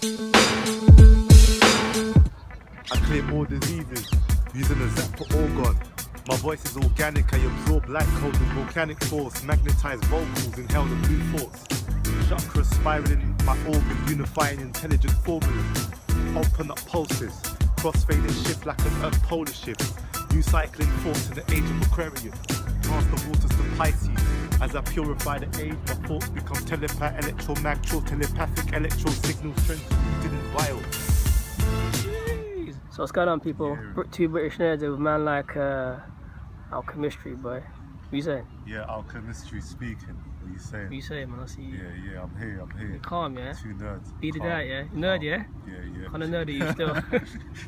I clear more diseases using a Zappa organ. My voice is organic, I absorb light code with volcanic force, magnetize vocals, inhale the blue thoughts. Chakras spiraling my organs, unifying intelligent formulas. Open up pulses, crossfading shift like an earth polar shift. New cycling thoughts in the age of Aquarius. Pass the waters to Pisces. As I purify the age, my thoughts become telepath, electromagnetic, telepathic, electro signal strength rooted in bio. So what's going on, people? Yeah. Two British nerds with man like alchemistry, boy. What you saying? Yeah, alchemistry speaking. What you saying? What you saying, man? I see you. Yeah, I'm here. You're calm, yeah? Two nerds. Beat it out, yeah? Nerd, yeah? Yeah. Kind of nerd are you still?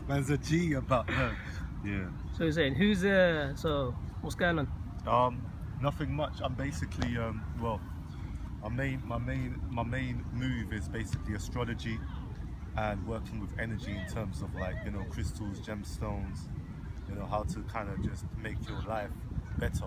Man's a G about nerd. Yeah. So you're saying, so what's going on? Nothing much. I'm basically, my main move is basically astrology and working with energy in terms of crystals, gemstones, how to kind of just make your life better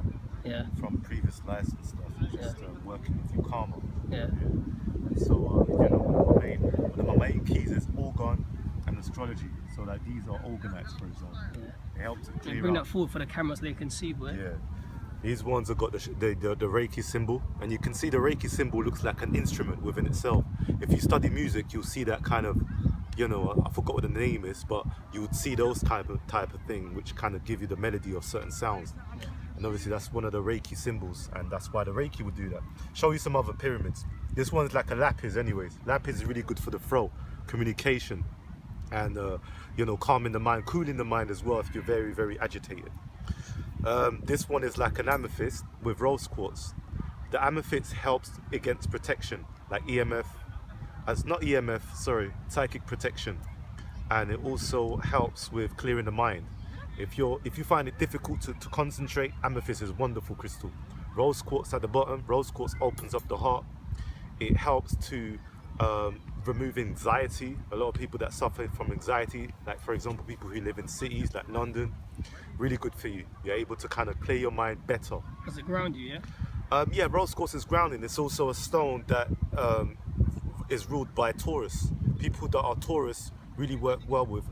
from previous lives and stuff, and just working with your karma. And so one of my main keys is organ and astrology. So these are organites, for example. They help to clear bring out. that forward for the camera so they can see, boy. Yeah. These ones have got the Reiki symbol, and you can see the Reiki symbol looks like an instrument within itself. If you study music, you'll see that kind of, I forgot what the name is, but you would see those type of thing, which kind of give you the melody of certain sounds. And obviously that's one of the Reiki symbols, and that's why the Reiki would do that. Show you some other pyramids. This one's like a lapis anyways. Lapis is really good for the throat, communication, and calming the mind, cooling the mind as well if you're very, very agitated. This one is like an amethyst with rose quartz. The amethyst helps against protection, like psychic protection, and it also helps with clearing the mind. If you find it difficult to concentrate, amethyst is a wonderful crystal. Rose quartz at the bottom. Rose quartz opens up the heart. It helps to remove anxiety. A lot of people that suffer from anxiety, like for example people who live in cities like London, really good for you. You're able to kind of clear your mind better. Does it ground you, yeah? Yeah, rose quartz is grounding. It's also a stone that is ruled by Taurus. People that are Taurus really work well with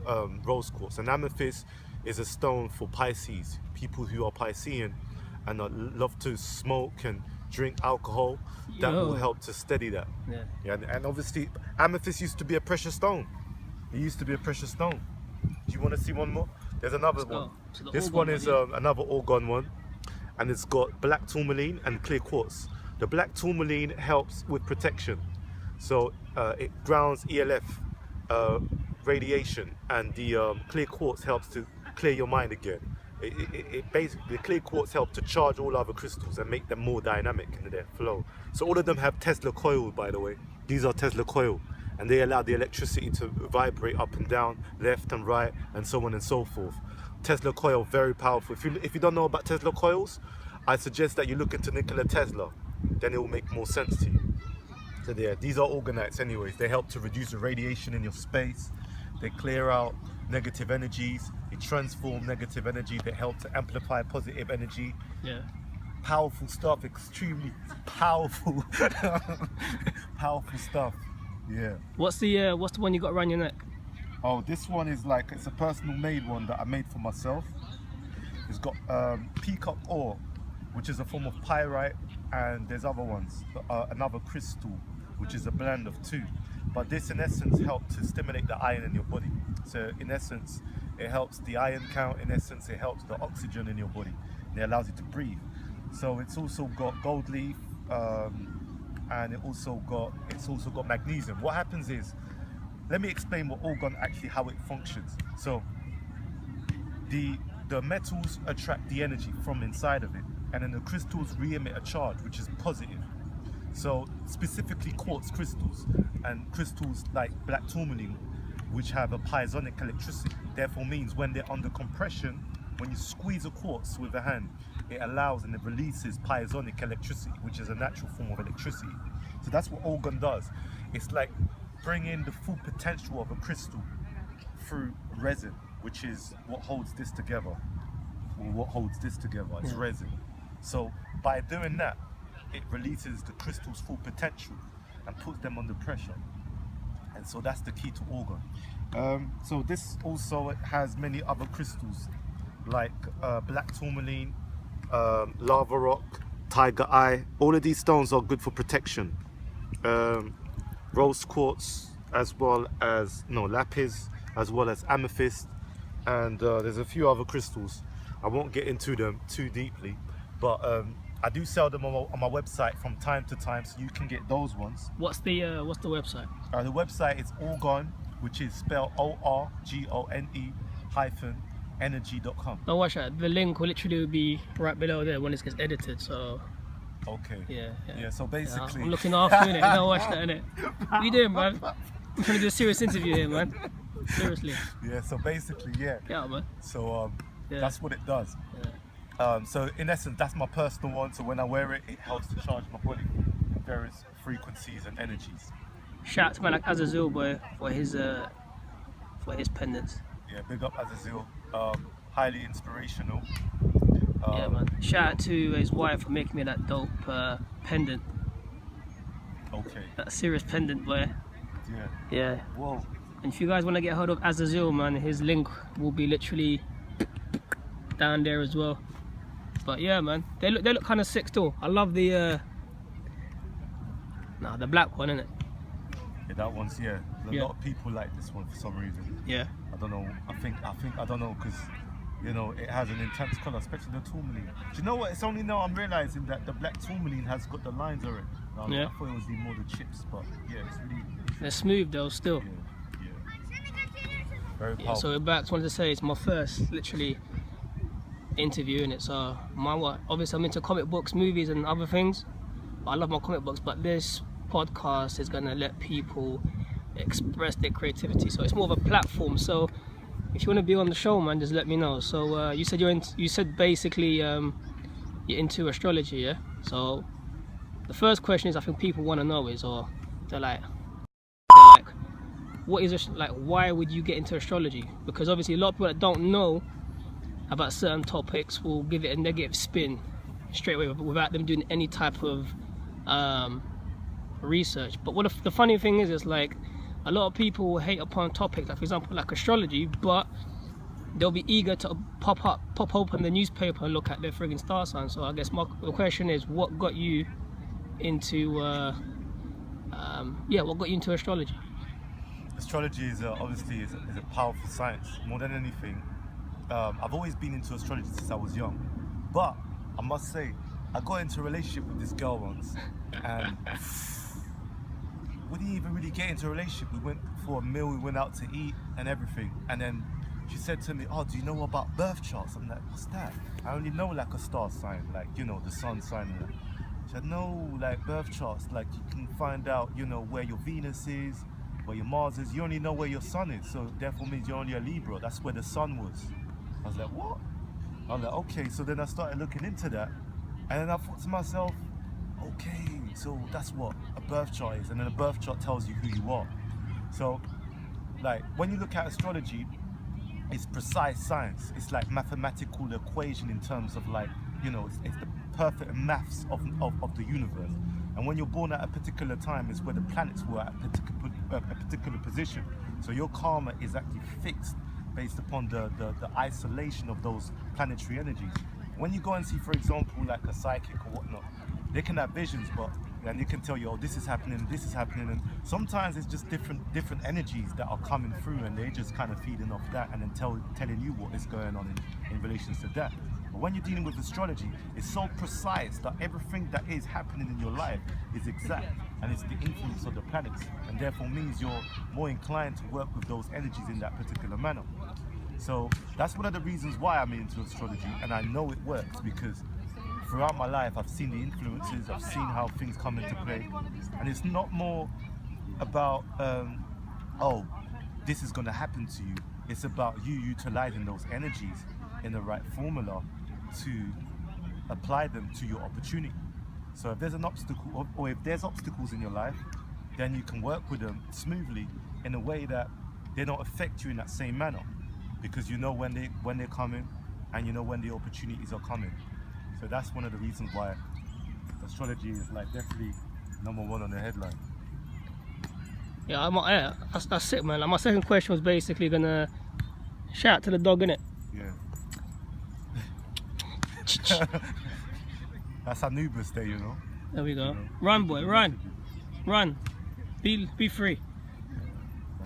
rose quartz. And amethyst is a stone for Pisces. People who are Piscean and love to smoke and drink alcohol, that will help to steady that. And obviously amethyst used to be a precious stone. It used to be a precious stone. Do you want to see one more? There's another one. So this one is another organ one, and it's got black tourmaline and clear quartz. The black tourmaline helps with protection, so it grounds ELF radiation, and the clear quartz helps to clear your mind again. It basically, the clear quartz help to charge all other crystals and make them more dynamic in their flow. So all of them have Tesla coil, by the way. These are Tesla coil, and they allow the electricity to vibrate up and down, left and right, and so on and so forth. Tesla coil, very powerful. If you don't know about Tesla coils, I suggest that you look into Nikola Tesla, then it will make more sense to you. So these are organites anyways. They help to reduce the radiation in your space. They clear out negative energies. They transform negative energy. They help to amplify positive energy. Powerful stuff, extremely powerful. Powerful stuff. What's the one you got around your neck? Oh, this one is it's a personal made one that I made for myself. It's got peacock ore, which is a form of pyrite, and there's other ones, another crystal, which is a blend of two. But this in essence helps to stimulate the iron in your body. So in essence, it helps the iron count. In essence, it helps the oxygen in your body. And it allows you to breathe. So it's also got gold leaf, and it's also got magnesium. What happens is, let me explain what organ actually, how it functions. So the metals attract the energy from inside of it, and then the crystals re-emit a charge, which is positive. So specifically quartz crystals and crystals like black tourmaline, which have a piazonic electricity, therefore means when they're under compression, when you squeeze a quartz with a hand, it allows and it releases piazonic electricity, which is a natural form of electricity. So that's what organ does. It's like bringing the full potential of a crystal through resin, which is what holds this together. Or what holds this together, it's resin. So by doing that, it releases the crystal's full potential and puts them under pressure. And so that's the key to organ. So this also has many other crystals like black tourmaline, lava rock, tiger eye. All of these stones are good for protection. Rose quartz, as well as lapis, as well as amethyst, and there's a few other crystals. I won't get into them too deeply, but I do sell them on my website from time to time, so you can get those ones. What's the website? The website is orgone, which is spelled ORGONE -energy.com. No, watch that. The link will literally be right below there when it gets edited. So okay. Yeah. So basically, I'm looking after it. No, watch that, innit? What you doing, man? I'm trying to do a serious interview here, man. Seriously. Yeah. So basically, yeah. Yeah, man. So Yeah. that's what it does. Yeah. So in essence, that's my personal one. So when I wear it, it helps to charge my body with various frequencies and energies. Shout out to man like Azazil, boy, for his pendants. Yeah, big up Azazil. Highly inspirational. Yeah, man. Shout out to his wife for making me that dope pendant. Okay. That serious pendant, boy. Yeah. Yeah. Whoa. And if you guys want to get hold of Azazil, man, his link will be literally down there as well. But yeah, man, they look kind of sick still. I love the black one, innit? Yeah, that one's A Yeah. lot of people like this one for some reason. Yeah. I don't know. I don't know, because it has an intense color, especially the tourmaline. Do you know what? It's only now I'm realizing that the black tourmaline has got the lines on it. Yeah. I thought it would be more the chips, but yeah, it's really. They're smooth though, still. Yeah. Very powerful. Yeah, so back, wanted to say it's my first literally interview in it. So obviously I'm into comic books, movies and other things. I love my comic books, but this podcast is gonna let people express their creativity. So it's more of a platform. So if you want to be on the show, man, just let me know. So you said you said basically you're into astrology, yeah? So the first question is, I think people want to know is, or they're like, what is why would you get into astrology? Because obviously a lot of people that don't know about certain topics will give it a negative spin straight away without them doing any type of research. But what the funny thing is like a lot of people will hate upon topics like, for example, like astrology, but they'll be eager to pop open the newspaper and look at their friggin' star sign. So I guess the question is, what got you into what got you into astrology? Astrology is obviously is a powerful science. More than anything, I've always been into astrology since I was young. But I must say, I got into a relationship with this girl once, and we didn't even really get into a relationship. We went for a meal, we went out to eat and everything, and then she said to me, "Oh, do you know about birth charts?" I'm like, "What's that?" I only know like a star sign, like the sun sign. And that. She said, "No, like birth charts, like you can find out, where your Venus is, where your Mars is. You only know where your sun is, so therefore means you're only a Libra. That's where the sun was." I was like, "What?" I was like, "Okay." So then I started looking into that, and then I thought to myself, "Okay, so that's what a birth chart is," and then a birth chart tells you who you are. So, like when you look at astrology, it's precise science. It's like mathematical equation in terms of like, it's the perfect maths of the universe. And when you're born at a particular time, it's where the planets were at a particular position. So your karma is actually fixed based upon the isolation of those planetary energies. When you go and see, for example, like a psychic or whatnot, they can have visions, and they can tell you, "Oh, this is happening," and sometimes it's just different energies that are coming through, and they're just kind of feeding off that, and then telling you what is going on in relation to that. But when you're dealing with astrology, it's so precise that everything that is happening in your life is exact, and it's the influence of the planets, and therefore means you're more inclined to work with those energies in that particular manner. So that's one of the reasons why I'm into astrology, and I know it works because throughout my life I've seen the influences, I've seen how things come into play, and it's not more about oh, this is going to happen to you. It's about you utilizing those energies in the right formula to apply them to your opportunity. So if there's an obstacle, or if there's obstacles in your life, then you can work with them smoothly in a way that they don't affect you in that same manner, because you know when they're coming, and you know when the opportunities are coming. So that's one of the reasons why astrology is like definitely #1 on the headline. Yeah, that's sick, man. Like, my second question was basically gonna shout out to the dog, innit? Yeah. That's Anubis there, you know. There we go. You know, Run, boy, run. Be free.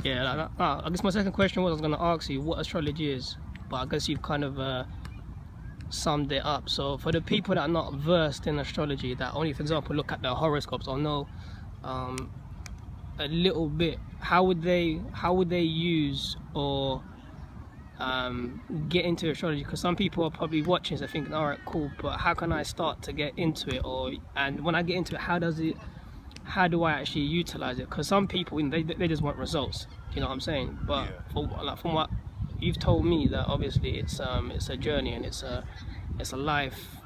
Yeah, I guess my second question was I was gonna ask you what astrology is, but I guess you've kind of summed it up. So for the people that are not versed in astrology, that only, for example, look at their horoscopes or know a little bit, how would they use or get into astrology? Because some people are probably watching this and thinking, all right, cool, but how can I start to get into it? And when I get into it, how do I actually utilize it? Because some people, they just want results, you know what I'm saying? But from what you've told me, that obviously it's a journey, and it's a life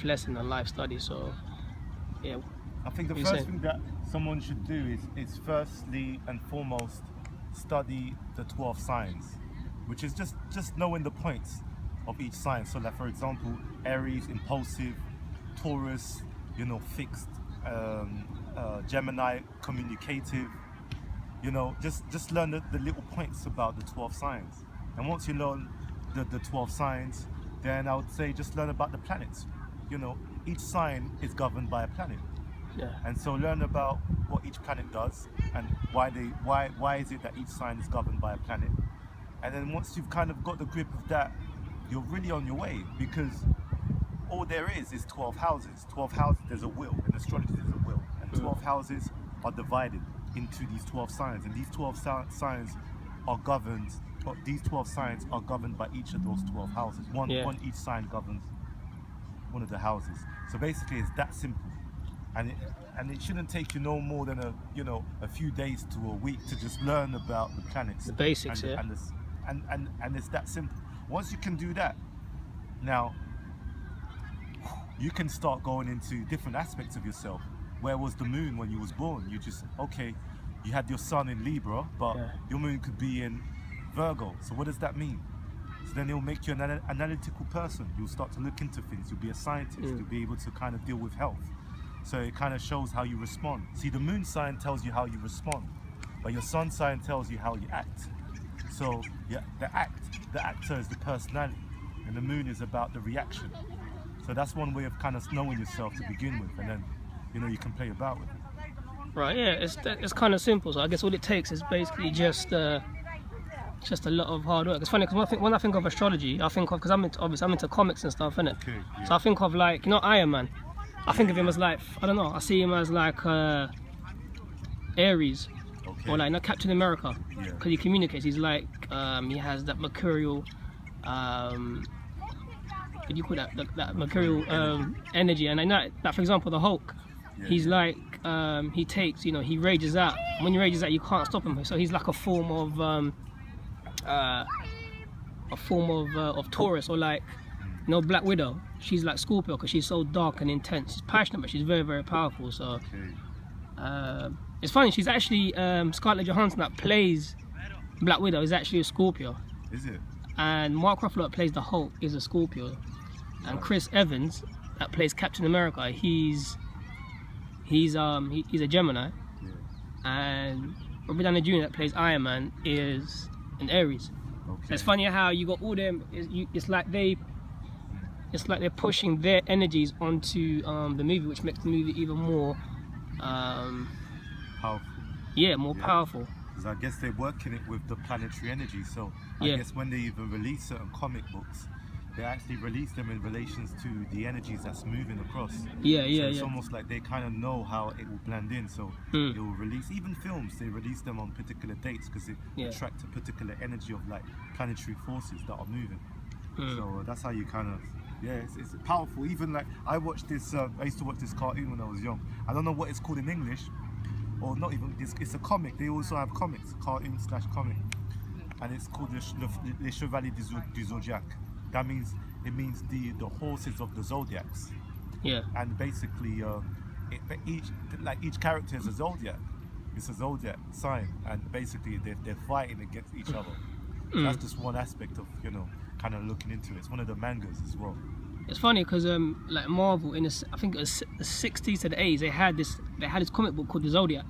lesson, a life study. So yeah, I think the first thing that someone should do is firstly and foremost study the 12 signs, which is just knowing the points of each sign. So like, for example, Aries, impulsive; Taurus, you know, fixed; Gemini, communicative. You know, just learn the little points about the 12 signs. And once you learn the 12 signs, then I would say just learn about the planets. You know, each sign is governed by a planet. yeah, And so learn about what each planet does and why is it that each sign is governed by a planet. And then once you've kind of got the grip of that, you're really on your way, because all there is 12 houses. 12 houses, there's a wheel. In astrology, there's a wheel. And 12 houses are divided into these 12 signs. And these 12 signs are governed, but these 12 signs are governed by each of those 12 houses. One each sign governs one of the houses. So basically it's that simple. And it shouldn't take you no more than a few days to a week to just learn about the planets. the basics, And it's that simple. Once you can do that, now you can start going into different aspects of yourself. Where was the moon when you was born? You had your sun in Libra, but your moon could be in Virgo. So what does that mean? So then it'll make you an analytical person. You'll start to look into things. You'll be a scientist. You'll be able to kind of deal with health. So it kind of shows how you respond. See, the moon sign tells you how you respond, but your sun sign tells you how you act. So the actor is the personality, and the moon is about the reaction. So that's one way of kind of knowing yourself to begin with, and then you can play about with it. right. Yeah, it's kind of simple. So I guess all it takes is basically just a lot of hard work. It's funny because when I think of astrology, I think of, because I'm into comics and stuff, innit? Okay, yeah. So I think of, like, Iron Man. I think of him as, like, I don't know, I see him as like Aries, or like not Captain America, because he communicates. He's like he has that mercurial, what do you call that? That mercurial energy. And I know that, for example, the Hulk, he's like he takes, he rages out. When he rages out, you can't stop him. So he's like a form of Taurus, or like, Black Widow. She's like Scorpio because she's so dark and intense. She's passionate, but she's very, very powerful. So it's funny. She's actually Scarlett Johansson, that plays Black Widow, is actually a Scorpio. Is it? And Mark Ruffalo, that plays the Hulk, is a Scorpio. And Chris Evans, that plays Captain America, he's a Gemini. Yeah. And Robert Downey Jr., that plays Iron Man, is an Aries. Okay. So it's funny how you got all them. It's like they're pushing their energies onto the movie, which makes the movie even more Powerful. Yeah, more powerful. Because I guess they're working it with the planetary energy. So I guess when they even release certain comic books, they actually release them in relations to the energies that's moving across. So it's almost like they kind of know how it will blend in. So they will release, even films, they release them on particular dates because they attract a particular energy of like planetary forces that are moving. So that's how you kind of, it's powerful. Even like I watched this, I used to watch this cartoon when I was young. I don't know what it's called in English, or not even, it's a comic. They also have comics, cartoon/comic, and it's called Les Chevaliers du Zodiac. That means, it means the horses of the zodiacs. Yeah. And basically, each character is a zodiac. It's a zodiac sign, and basically they're fighting against each other. That's just one aspect of kind of looking into it. It's one of the mangas as well. It's funny because like Marvel, I think it was the 60s to the 80s, they had this comic book called the Zodiac,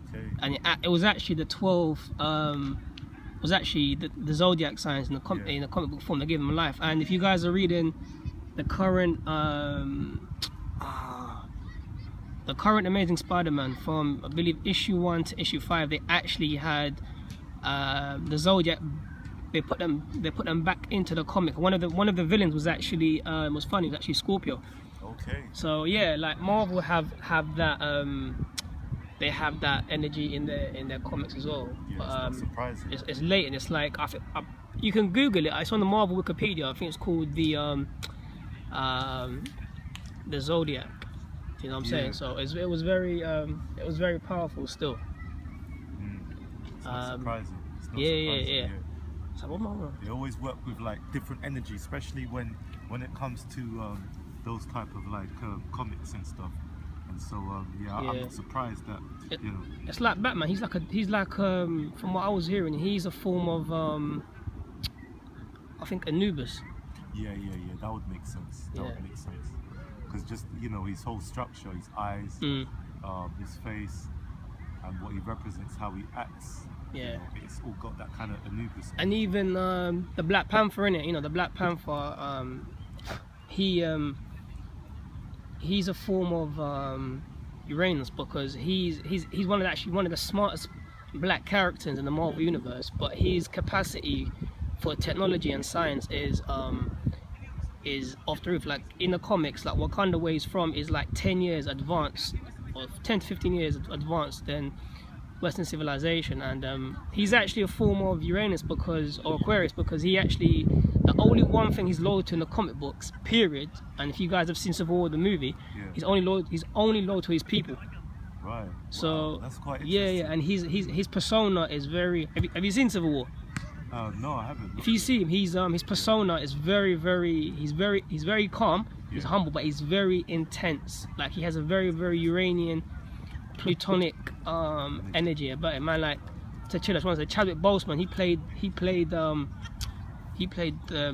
Okay. And it was actually the 12. Was actually the zodiac signs in the in the comic book form. They gave them life. And if you guys are reading the current Amazing Spider-Man from, I believe, issue 1 to issue 5, they actually had the zodiac. They put them back into the comic. One of the villains was actually was funny. It was actually Scorpio. Okay. So yeah, like Marvel have that they have that energy in their comics as well. Yeah, it's not surprising. It's late, and it's like you can Google it. It's on the Marvel Wikipedia. I think it's called the Zodiac. You know what I'm saying? So it was very powerful still. It's not surprising. It's not Yeah. surprising. So what am I wrong? They always work with like different energy, especially when it comes to those type of like comics and stuff. And so I'm not surprised that it's like Batman. He's like from what I was hearing, he's a form of I think Anubis. Yeah. That would make sense. That would make sense. Because just his whole structure, his eyes, his face, and what he represents, how he acts. Yeah. It's all got that kind of Anubis. And even the Black Panther in it. The Black Panther. He's a form of Uranus, because he's one of the smartest black characters in the Marvel universe, but his capacity for technology and science is off the roof. Like in the comics, like Wakanda, where he's from, is like 10 years advanced, or 10 to 15 years advanced than Western civilization. And he's actually a form of Uranus or Aquarius, because the only one thing he's loyal to in the comic books, period. And if you guys have seen Civil War, the movie, he's only loyal to his people. Right. So wow, that's quite interesting. And his persona is very. Have you seen Civil War? No, I haven't. If you see him, his persona is very. He's very calm. He's humble, but he's very intense. Like he has a very Uranian, Plutonic energy about him. Man, like to chill. I just want to say Chadwick Boseman. He played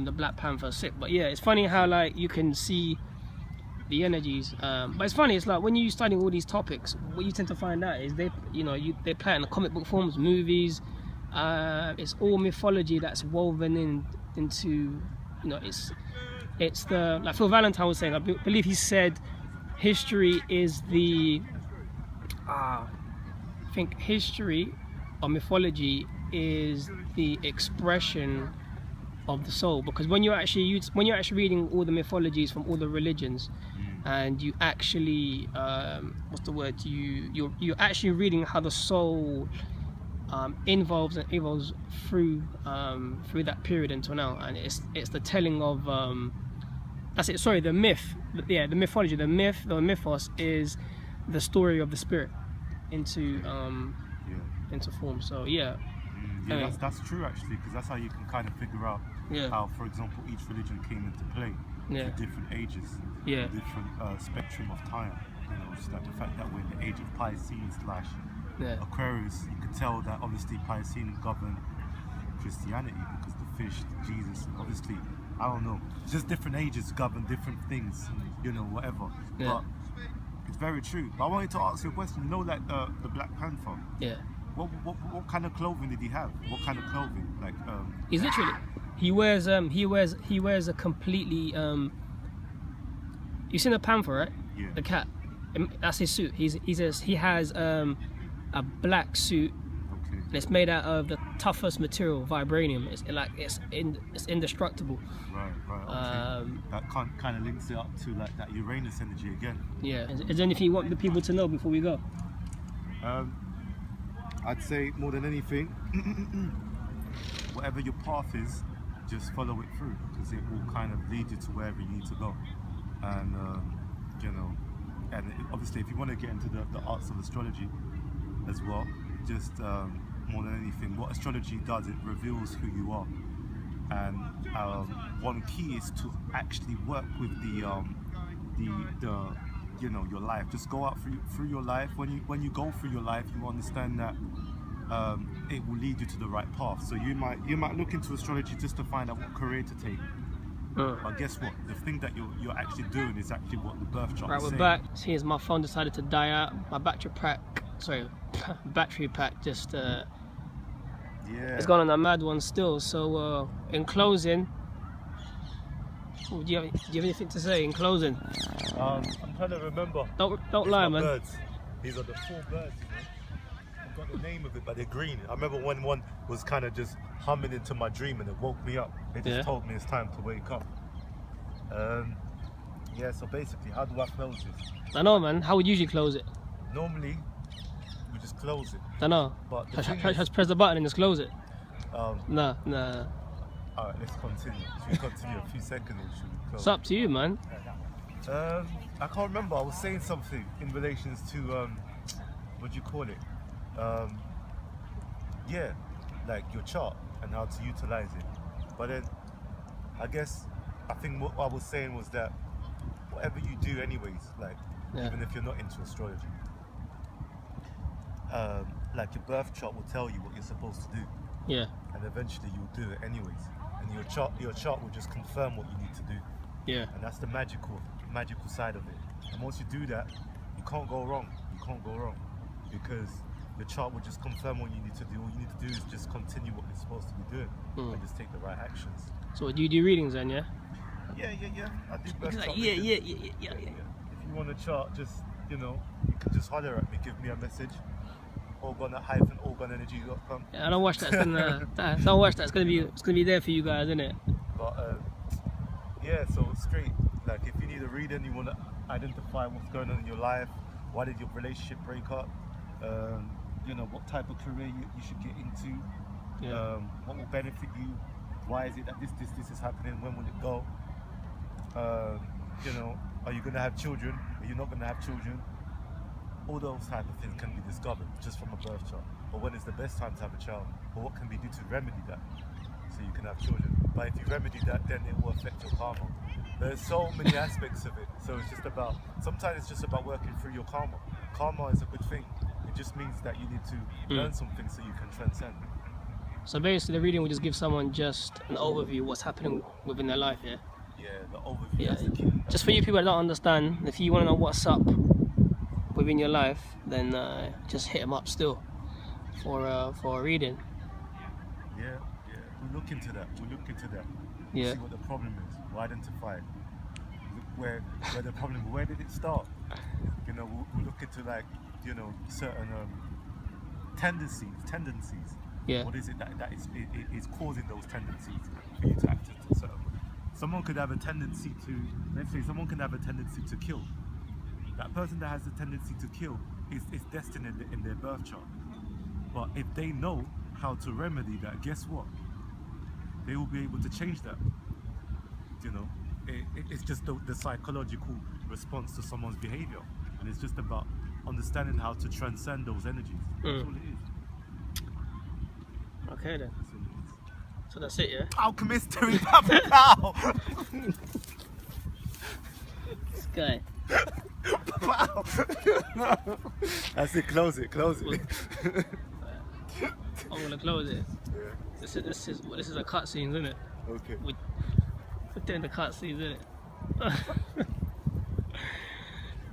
the Black Panther sick. But yeah, it's funny how like you can see the energies. But it's funny. It's like when you study all these topics, what you tend to find out is they play it in the comic book forms, movies. It's all mythology that's woven into. It's the, like Phil Valentine was saying. I believe he said, history is the. I think history or mythology is the expression of the soul, because when you're actually reading all the mythologies from all the religions, and you actually you're actually reading how the soul evolves through that period until now, and it's the telling of the myth. The mythology, the mythos is the story of the spirit into form. So that's true actually, because that's how you can kind of figure out how, for example, each religion came into play at different ages, different spectrum of time. Just like the fact that we're in the age of Pisces / Aquarius, you can tell that obviously Pisces govern Christianity, because the fish, Jesus, obviously, I don't know, just different ages govern different things, whatever. But it's very true. But I wanted to ask you a question. Like the Black Panther. Yeah. What kind of clothing did he have? What kind of clothing? Like he's literally he wears a completely you've seen the panther, right? Yeah. The cat. That's his suit. He has a black suit. Okay. And it's made out of the toughest material, vibranium. It's indestructible. Right. Okay. That kind of links it up to like that Uranus energy again. Yeah. Is there anything you want the people to know before we go? I'd say more than anything, whatever your path is, just follow it through, because it will kind of lead you to wherever you need to go. And obviously if you want to get into the arts of astrology as well, just more than anything, what astrology does, it reveals who you are. And one key is to actually work with your life. Just go out through your life. When you go through your life, you understand that it will lead you to the right path. So you might look into astrology just to find out what career to take. But guess what? The thing that you're actually doing is actually what the birth chart is saying. Right, we're back. Seeing as my phone decided to die out, my battery pack battery pack just Yeah. it's gone on a mad one still. So in closing, do you have anything to say in closing? I'm trying to remember. Don't It's lie, my man. Birds. These are the 4 birds, you know. I've got the name of it, but they're green. I remember when one was kind of just humming into my dream and it woke me up. It just told me it's time to wake up. Yeah, so basically, how do I close this? I know, man. How would you usually close it? Normally, we just close it. I know. But the thing Just press the button and just close it. Nah. All right, let's continue. Should we continue a few seconds or should we close? It's up to you, man. I can't remember. I was saying something in relations to what do you call it? Yeah, like your chart and how to utilize it. But then, I think what I was saying was that whatever you do, anyways, like even if you're not into astrology, like your birth chart will tell you what you're supposed to do. Yeah. And eventually you'll do it anyways. And your chart will just confirm what you need to do. Yeah. And that's the magical side of it. And once you do that, you can't go wrong. Because the chart will just confirm what you need to do. All you need to do is just continue what you're supposed to be doing and just take the right actions. So do you do readings then, yeah? Yeah. I do birth chart Yeah. readings. If you want a chart, just you can just holler at me, give me a message. organ@organenergy.com. Yeah, I don't watch that. Don't watch that. It's gonna be there for you guys, isn't it? But yeah, so straight. Like if you need a reading, you want to identify what's going on in your life. Why did your relationship break up? What type of career you should get into. Yeah. What will benefit you? Why is it that this is happening? When will it go? Are you gonna have children? Are you not gonna have children? All those type of things can be discovered just from a birth chart. Or when is the best time to have a child? Or what can we do to remedy that so you can have children? But if you remedy that, then it will affect your karma. There's so many aspects of it. So sometimes it's just about working through your karma. Karma is a good thing. It just means that you need to learn something so you can transcend. So basically the reading will just give someone just an overview of what's happening within their life, yeah? Yeah, the overview. Yeah. That's the key. Just for you people that don't understand, if you want to know what's up within your life, then just hit them up still for a reading. Yeah. We'll look into that. Yeah. See what the problem is. We'll identify it. Where the problem, where did it start? We'll look into certain tendencies. Yeah. What is it that is causing those tendencies for you to act in a certain way? Someone could have a tendency to, let's say someone can have a tendency to kill. That person that has a tendency to kill is destined in their birth chart. But if they know how to remedy that, guess what? They will be able to change that. It's just the psychological response to someone's behavior. And it's just about understanding how to transcend those energies. That's all it is. Okay then. So that's it, yeah? Alchemist Terry Pow! This guy. Wow. That's it, close it. I'm gonna close it. Yeah. This is a cutscene, isn't it? Okay. We're doing the cutscenes, isn't it?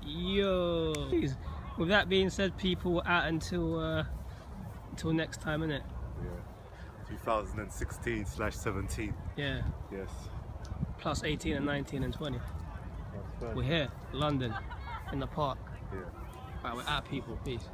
Yo. Jeez. With that being said, people, we're out until next time, innit? Yeah. 2016/17. Yeah. Yes. Plus 18 and 19 and 20. That's fine. We're here, London, in the park. Yeah. Right, we're out, people. Peace.